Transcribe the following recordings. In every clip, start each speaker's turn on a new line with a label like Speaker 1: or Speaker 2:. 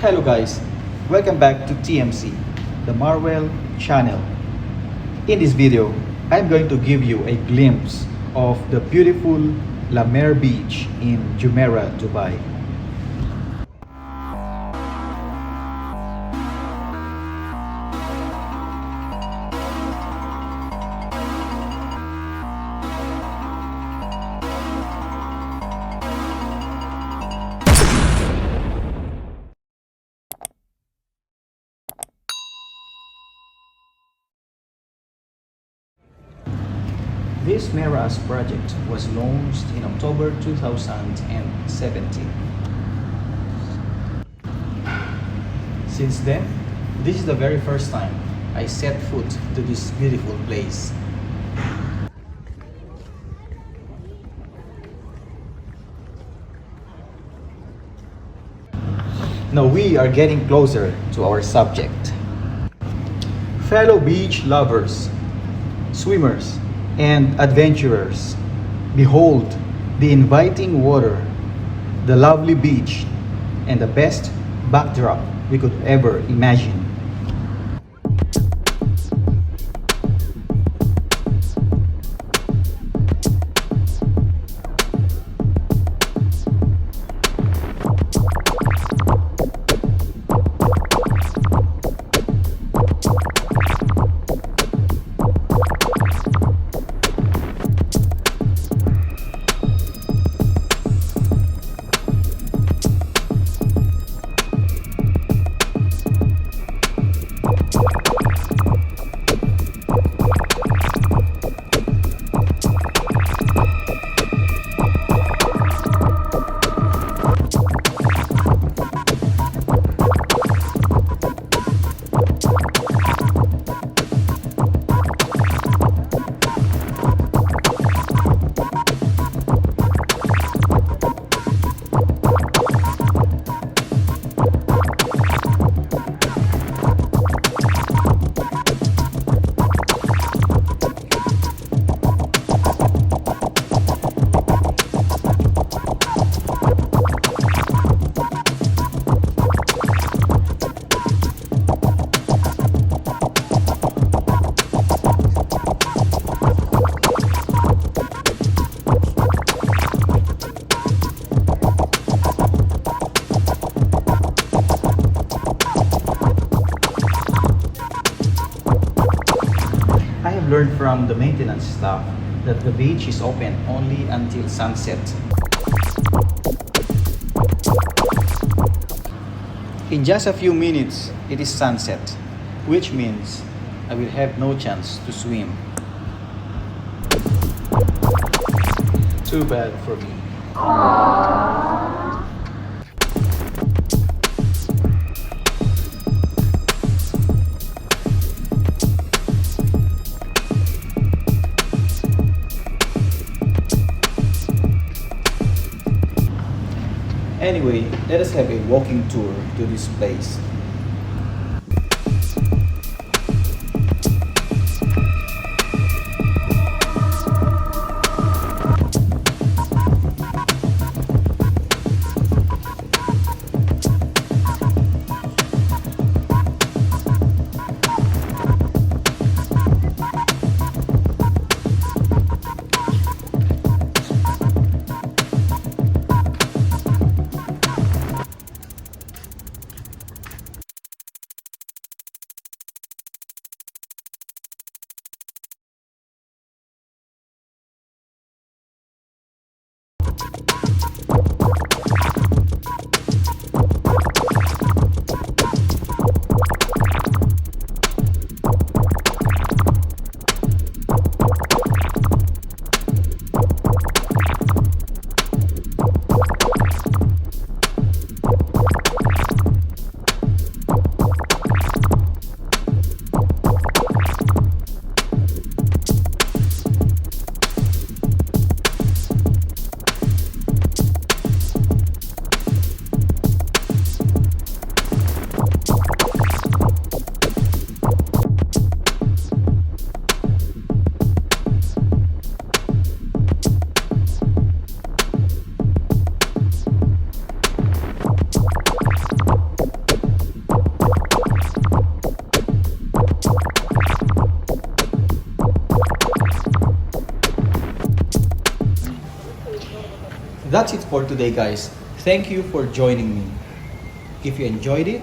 Speaker 1: Hello guys, welcome back to TMC, the Marwell channel. In this video, I'm going to give you a glimpse of the beautiful La Mer Beach in Jumeirah, Dubai. This Meraas project was launched in October 2017. Since then, this is the very first time I set foot to this beautiful place. Now we are getting closer to our subject. Fellow beach lovers, swimmers, and adventurers, behold the inviting water, the lovely beach, and the best backdrop we could ever imagine. Learned from the maintenance staff that the beach is open only until sunset. In just a few minutes, it is sunset, which means I will have no chance to swim. Too bad for me. Anyway, let us have a walking tour to this place. That's it for today, guys. Thank you for joining me. If you enjoyed it,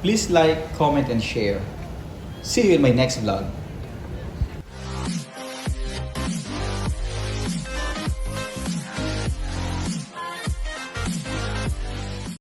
Speaker 1: please like, comment, and share. See you in my next vlog.